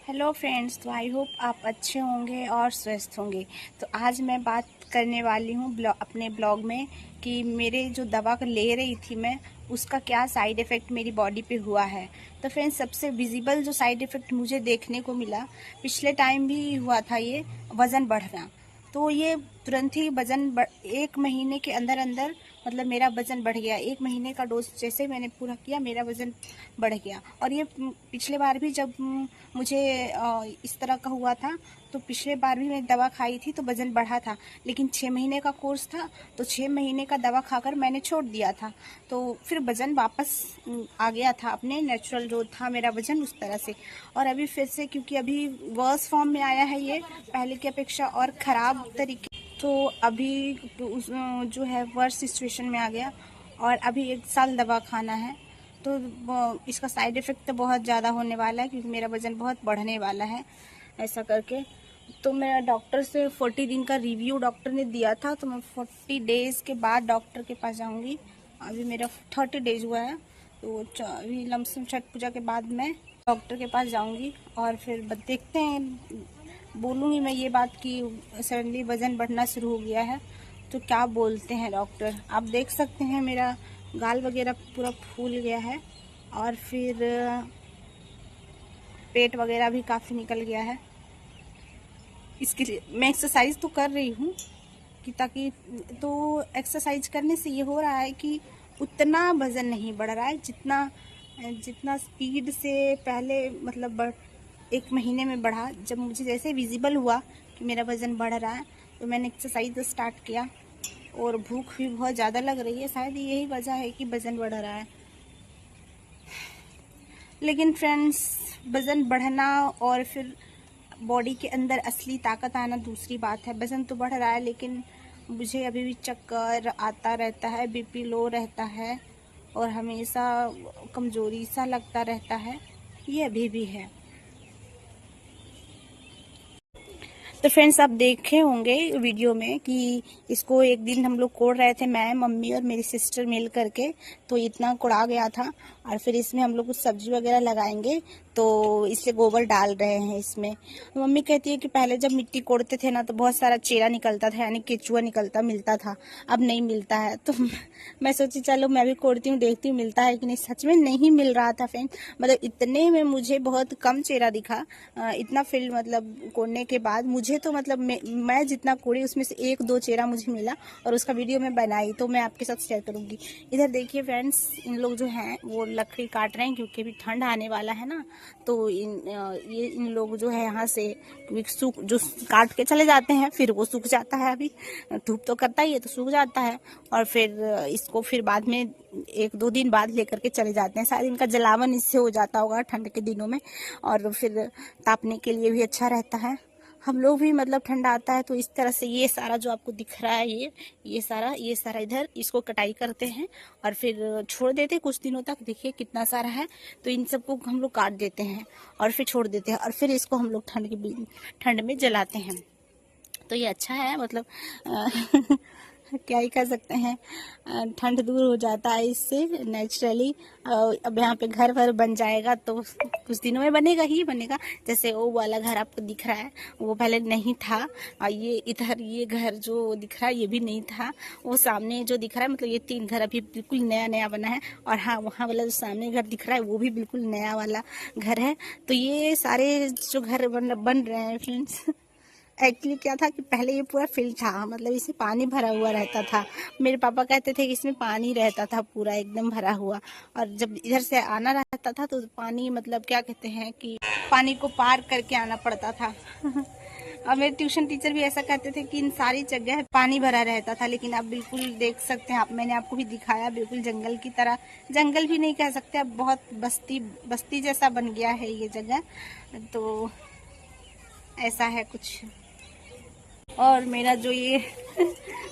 Hello friends, तो I hope आप अच्छे होंगे और स्वस्थ होंगे। तो आज मैं बात करने वाली हूँ अपने ब्लॉग में कि मेरे जो दवा ले रही थी मैं, उसका क्या साइड इफ़ेक्ट मेरी बॉडी पे हुआ है। तो फ्रेंड्स, सबसे विजिबल जो साइड इफ़ेक्ट मुझे देखने को मिला, पिछले टाइम भी हुआ था, ये वज़न बढ़ना। तो ये तुरंत ही एक महीने के अंदर अंदर मतलब मेरा वज़न बढ़ गया। एक महीने का डोज जैसे मैंने पूरा किया, मेरा वज़न बढ़ गया। और ये पिछले बार भी जब मुझे इस तरह का हुआ था, तो पिछले बार भी मैंने दवा खाई थी तो वज़न बढ़ा था। लेकिन 6 महीने का कोर्स था, तो 6 महीने का दवा खाकर मैंने छोड़ दिया था। तो फिर वज़न वापस आ गया था अपने नेचुरल जो था मेरा वज़न, उस तरह से। और अभी फिर से, क्योंकि अभी वर्स फॉर्म में आया है ये, पहले की अपेक्षा और ख़राब तरीके, तो अभी जो है वर्स सिचुएशन में आ गया। और अभी 1 साल दवा खाना है, तो इसका साइड इफ़ेक्ट तो बहुत ज़्यादा होने वाला है, क्योंकि मेरा वज़न बहुत बढ़ने वाला है ऐसा करके। तो मैं डॉक्टर से 40 दिन का रिव्यू डॉक्टर ने दिया था, तो मैं 40 डेज़ के बाद डॉक्टर के पास जाऊंगी। अभी मेरा 30 डेज़ हुआ है, तो अभी लमसम छठ पूजा के बाद मैं डॉक्टर के पास जाऊंगी। और फिर देखते हैं, बोलूँगी मैं ये बात कि सडनली वज़न बढ़ना शुरू हो गया है, तो क्या बोलते हैं डॉक्टर। आप देख सकते हैं मेरा गाल वगैरह पूरा फूल गया है, और फिर पेट वगैरह भी काफ़ी निकल गया है। इसके लिए मैं एक्सरसाइज तो कर रही हूँ कि ताकि, तो एक्सरसाइज करने से ये हो रहा है कि उतना वज़न नहीं बढ़ रहा है जितना जितना स्पीड से पहले मतलब 1 महीने में बढ़ा। जब मुझे जैसे विजिबल हुआ कि मेरा वज़न बढ़ रहा है, तो मैंने एक्सरसाइज स्टार्ट किया। और भूख भी बहुत ज़्यादा लग रही है, शायद यही वजह है कि वज़न बढ़ रहा है। लेकिन फ्रेंड्स, वज़न बढ़ना और फिर बॉडी के अंदर असली ताकत आना दूसरी बात है। वज़न तो बढ़ रहा है, लेकिन मुझे अभी भी चक्कर आता रहता है, बीपी लो रहता है, और हमेशा कमज़ोरी सा लगता रहता है, ये अभी भी है। तो फ्रेंड्स, आप देखे होंगे वीडियो में कि इसको एक दिन हम लोग कोड़ रहे थे, मैं, मम्मी और मेरी सिस्टर मिल करके। तो इतना कोड़ा गया था, और फिर इसमें हम लोग कुछ सब्जी वगैरह लगाएंगे, तो इससे गोबर डाल रहे हैं इसमें। मम्मी कहती है कि पहले जब मिट्टी कोड़ते थे ना, तो बहुत सारा चेरा निकलता था, यानी केचुआ मिलता था। अब नहीं मिलता है। तो मैं सोची चलो मैं भी कोड़ती हूँ, देखती हूँ मिलता है कि नहीं। सच में नहीं मिल रहा था फ्रेंड, मतलब इतने में मुझे बहुत कम चेरा दिखा। इतना फील्ड मतलब कोड़ने के बाद मुझे तो मतलब मैं जितना कोड़ी उसमें से 1-2 चेरा मुझे मिला, और उसका वीडियो मैं बनाई, तो मैं आपके साथ शेयर करूंगी। इधर देखिए फ्रेंड्स, इन लोग जो हैं वो लकड़ी काट रहे हैं, क्योंकि अभी ठंड आने वाला है ना। तो इन लोग जो है यहाँ से सूख जो काट के चले जाते हैं, फिर वो सूख जाता है। अभी धूप तो करता ही है, तो सूख जाता है। और फिर इसको फिर बाद में 1-2 दिन बाद लेकर के चले जाते हैं। शायद इनका जलावन इससे हो जाता होगा ठंड के दिनों में, और फिर तापने के लिए भी अच्छा रहता है। हम लोग भी मतलब ठंडा आता है, तो इस तरह से ये सारा जो आपको दिख रहा है, ये सारा इधर इसको कटाई करते हैं, और फिर छोड़ देते हैं कुछ दिनों तक। देखिए कितना सारा है, तो इन सबको हम लोग काट देते हैं और फिर छोड़ देते हैं, और फिर इसको हम लोग ठंड में जलाते हैं। तो ये अच्छा है, मतलब क्या ही कर सकते हैं। ठंड दूर हो जाता है इससे नेचुरली। अब यहाँ पे घर भर बन जाएगा, तो कुछ दिनों में बनेगा ही बनेगा। जैसे वो वाला घर आपको दिख रहा है, वो पहले नहीं था। और ये इधर ये घर जो दिख रहा है, ये भी नहीं था। वो सामने जो दिख रहा है, मतलब ये 3 घर अभी बिल्कुल नया नया बना है। और हाँ, वहाँ वाला जो सामने घर दिख रहा है, वो भी बिल्कुल नया वाला घर है। तो ये सारे जो घर बन रहे हैं फ्रेंड्स, एक्चुअली क्या था कि पहले ये पूरा फील्ड था, मतलब इसमें पानी भरा हुआ रहता था। मेरे पापा कहते थे कि इसमें पानी रहता था पूरा एकदम भरा हुआ, और जब इधर से आना रहता था तो पानी मतलब क्या कहते हैं कि पानी को पार करके आना पड़ता था। और मेरे ट्यूशन टीचर भी ऐसा कहते थे कि इन सारी जगह पानी भरा रहता था। लेकिन अब बिल्कुल देख सकते हैं आप, मैंने आपको भी दिखाया, बिल्कुल जंगल की तरह, जंगल भी नहीं कह सकते, अब बहुत बस्ती जैसा बन गया है ये जगह। तो ऐसा है कुछ। और मेरा जो ये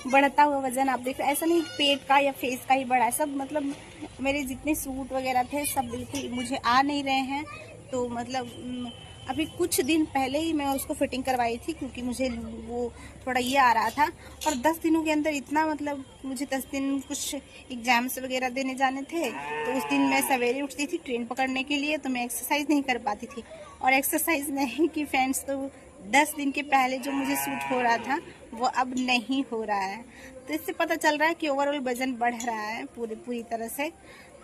बढ़ता हुआ वजन आप देख रहे हैं, ऐसा नहीं पेट का या फेस का ही बढ़ा है, सब मतलब मेरे जितने सूट वगैरह थे सब बिल्कुल मुझे आ नहीं रहे हैं। तो मतलब अभी कुछ दिन पहले ही मैं उसको फिटिंग करवाई थी, क्योंकि मुझे वो थोड़ा ये आ रहा था। और 10 दिनों के अंदर इतना, मतलब मुझे 10 दिन कुछ एग्जाम्स वगैरह देने जाने थे, तो उस दिन मैं सवेरे उठती थी ट्रेन पकड़ने के लिए, तो मैं एक्सरसाइज नहीं कर पाती थी। और एक्सरसाइज नहीं की फ्रेंड्स, तो 10 दिन के पहले जो मुझे सूट हो रहा था वो अब नहीं हो रहा है। तो इससे पता चल रहा है कि ओवरऑल वजन बढ़ रहा है पूरी तरह से।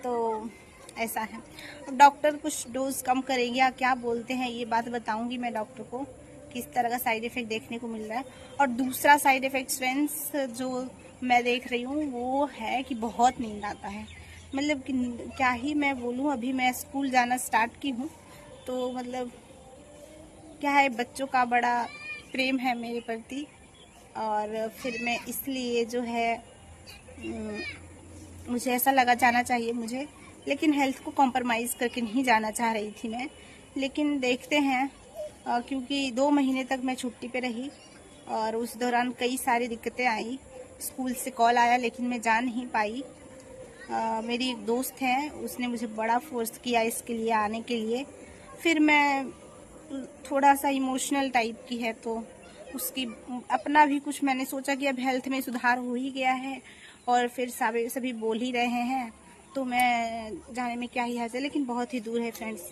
तो ऐसा है। अब डॉक्टर कुछ डोज कम करेंगे या क्या बोलते हैं ये बात बताऊंगी मैं डॉक्टर को, किस तरह का साइड इफेक्ट देखने को मिल रहा है। और दूसरा साइड इफेक्ट फ्रेंड्स जो मैं देख रही हूँ वो है कि बहुत नींद आता है। मतलब कि क्या ही मैं बोलूँ, अभी मैं स्कूल जाना स्टार्ट की हूँ तो मतलब क्या है, बच्चों का बड़ा प्रेम है मेरे प्रति, और फिर मैं इसलिए जो है मुझे ऐसा लगा जाना चाहिए मुझे, लेकिन हेल्थ को कॉम्प्रोमाइज़ करके नहीं जाना चाह रही थी मैं। लेकिन देखते हैं, क्योंकि 2 महीने तक मैं छुट्टी पे रही और उस दौरान कई सारी दिक्कतें आई। स्कूल से कॉल आया लेकिन मैं जा नहीं पाई। मेरी एक दोस्त है, उसने मुझे बड़ा फोर्स किया इसके लिए आने के लिए। फिर मैं थोड़ा सा इमोशनल टाइप की है तो उसकी अपना भी कुछ मैंने सोचा कि अब हेल्थ में सुधार हो ही गया है और फिर सभी बोल ही रहे हैं तो मैं जाने में क्या ही हर्ज है। लेकिन बहुत ही दूर है फ्रेंड्स।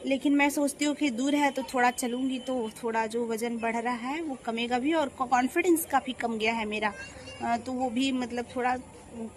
लेकिन मैं सोचती हूँ कि दूर है तो थोड़ा चलूँगी तो थोड़ा जो वज़न बढ़ रहा है वो कमेगा भी, और कॉन्फिडेंस काफ़ी कम गया है मेरा, तो वो भी मतलब थोड़ा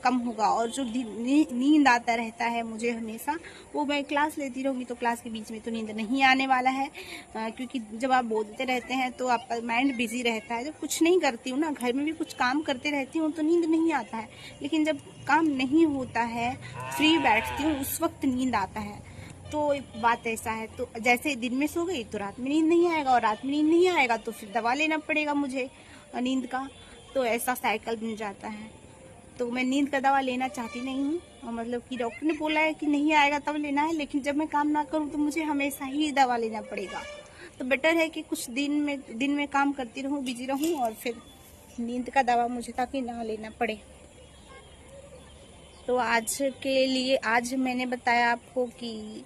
कम होगा। और जो नींद आता रहता है मुझे हमेशा, वो मैं क्लास लेती रहूँगी तो क्लास के बीच में तो नींद नहीं आने वाला है, क्योंकि जब आप बोलते रहते हैं तो आपका माइंड बिजी रहता है। जब कुछ नहीं करती हूँ ना, घर में भी कुछ काम करते रहती हूँ तो नींद नहीं आता है, लेकिन जब काम नहीं होता है, फ्री बैठती हूँ, उस वक्त नींद आता है। तो बात ऐसा है, तो जैसे दिन में सो गई तो रात में नींद नहीं आएगा, और रात में नींद नहीं आएगा तो फिर दवा लेना पड़ेगा मुझे नींद का। तो ऐसा साइकिल बन जाता है। तो मैं नींद का दवा लेना चाहती नहीं हूँ, और मतलब कि डॉक्टर ने बोला है कि नहीं आएगा तब लेना है, लेकिन जब मैं काम ना करूँ तो मुझे हमेशा ही दवा लेना पड़ेगा। तो बेटर है कि कुछ दिन में काम करती रहूँ, बिजी रहूँ, और फिर नींद का दवा मुझे ताकि ना लेना पड़े। तो आज के लिए आज मैंने बताया आपको कि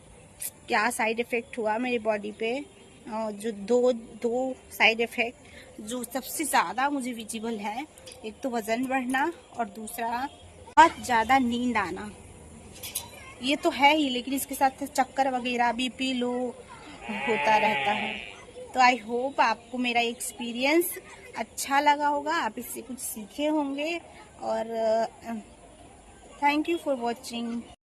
क्या साइड इफ़ेक्ट हुआ मेरी बॉडी पे। और जो दो साइड इफ़ेक्ट जो सबसे ज़्यादा मुझे विजिबल है, एक तो वज़न बढ़ना और दूसरा बहुत ज़्यादा नींद आना। ये तो है ही, लेकिन इसके साथ चक्कर वगैरह, बीपी लो होता रहता है। तो आई होप आपको मेरा एक्सपीरियंस अच्छा लगा होगा, आप इससे कुछ सीखे होंगे। और थैंक यू फॉर वॉचिंग।